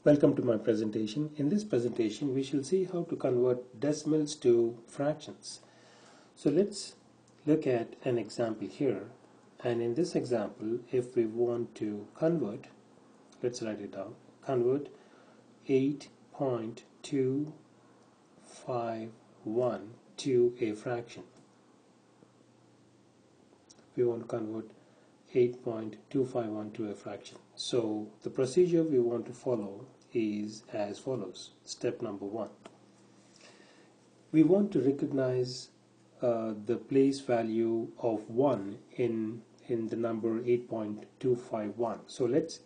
Welcome to my presentation. In this presentation, we shall see how to convert decimals to fractions. So let's look at an example here. And in this example, if we want to convert, let's write it down, convert 8.251 to a fraction. We want to convert 8.251 to a fraction. So the procedure we want to follow is as follows. Step number 1. We want to recognize the place value of 1 in the number 8.251. So let's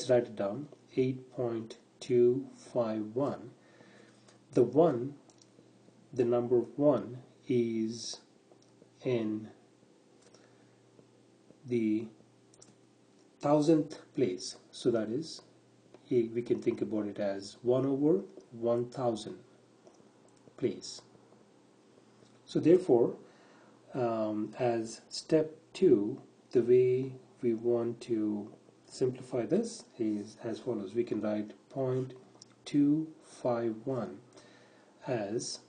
write it down. 8.251. The number 1 is in the thousandth place, so that is, we can think about it as 1 over 1000 place. So therefore, as step 2, the way we want to simplify this is as follows. We can write 0.251 as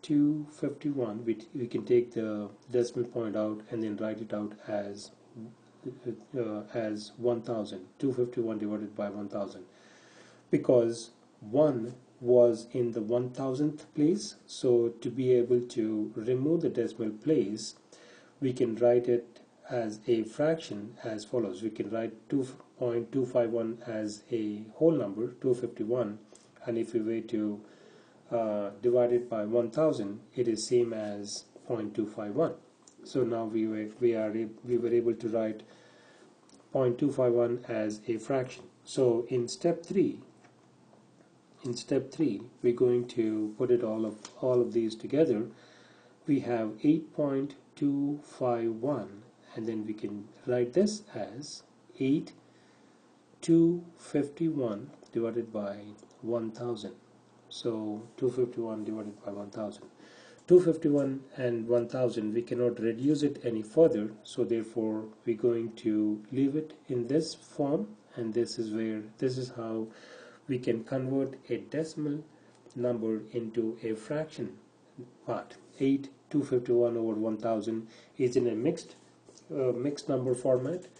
251. We can take the decimal point out and then write it out as 1000. 251 divided by 1000, because 1 was in the 1000th place. So to be able to remove the decimal place, we can write it as a fraction as follows. We can write 2.251 as a whole number, 251, and if we were to divide it by 1000, it is same as 0.251. So now we were able to write 0.251 as a fraction. So in step 3, we're going to put it all of these together. We have 8.251, and then we can write this as 8.251 divided by 1000. So 251 divided by 1000. 251 and 1000, we cannot reduce it any further, so therefore we're going to leave it in this form, and this is how we can convert a decimal number into a fraction part. 8.251 over 1000 is in a mixed number format,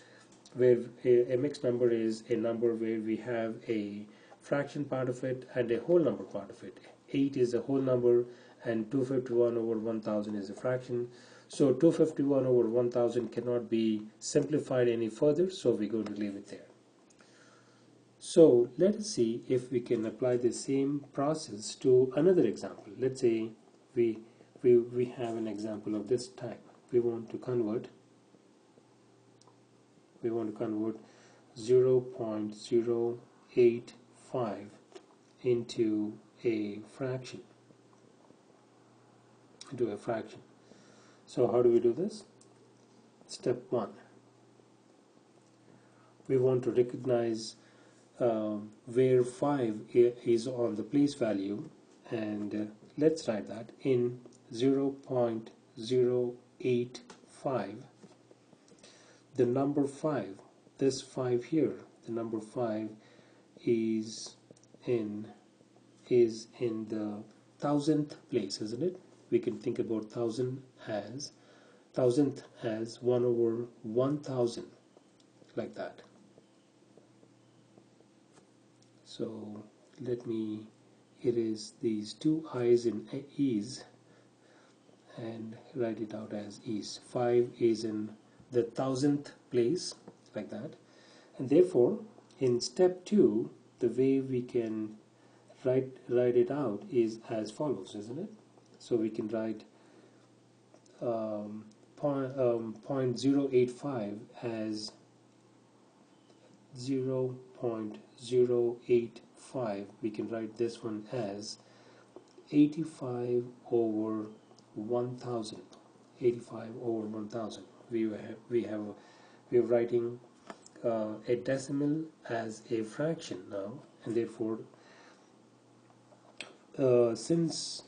where a mixed number is a number where we have a fraction part of it and a whole number part of it. 8 is a whole number and 251 over 1000 is a fraction. So 251 over 1000 cannot be simplified any further, so we're going to leave it there. So let us see if we can apply the same process to another example. Let's say we have an example of this type. We want to convert 0.085 into a fraction. So how do we do this? Step 1. We want to recognize where 5 is on the place value, and let's write that in 0.085. The number 5, this 5 here, the number 5 is in the thousandth place, isn't it? We can think about thousandth as 1 over 1000, like that. So let me erase these two i's in e's and write it out as e's. 5 is in the thousandth place, like that. And therefore, in step 2, the way we can write it out is as follows, isn't it? So we can write 0.085 as 0.085. We can write this one as 85 over 1000. 85 over 1000. We are writing a decimal as a fraction now, and therefore since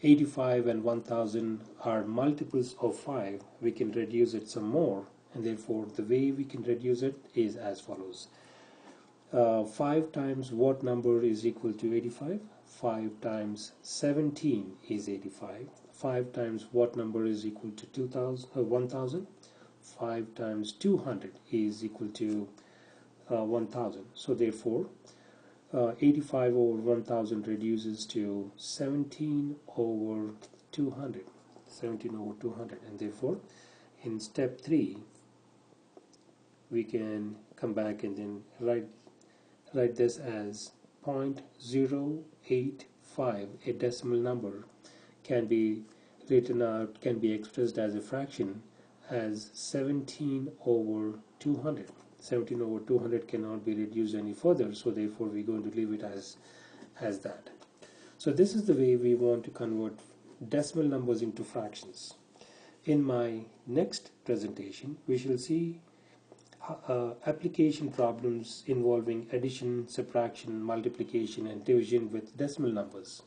85 and 1000 are multiples of 5, we can reduce it some more, and therefore the way we can reduce it is as follows. 5 times what number is equal to 85? 5 times 17 is 85. 5 times what number is equal to 1000? 5 times 200 is equal to 1000. So therefore, 85 over 1000 reduces to 17 over 200. 17 over 200, and therefore in step 3 we can come back and then write this as 0.085. A decimal number can be written out, can be expressed as a fraction as 17 over 200. 17 over 200 cannot be reduced any further, so therefore we're going to leave it as that. So this is the way we want to convert decimal numbers into fractions. In my next presentation, we shall see application problems involving addition, subtraction, multiplication, and division with decimal numbers.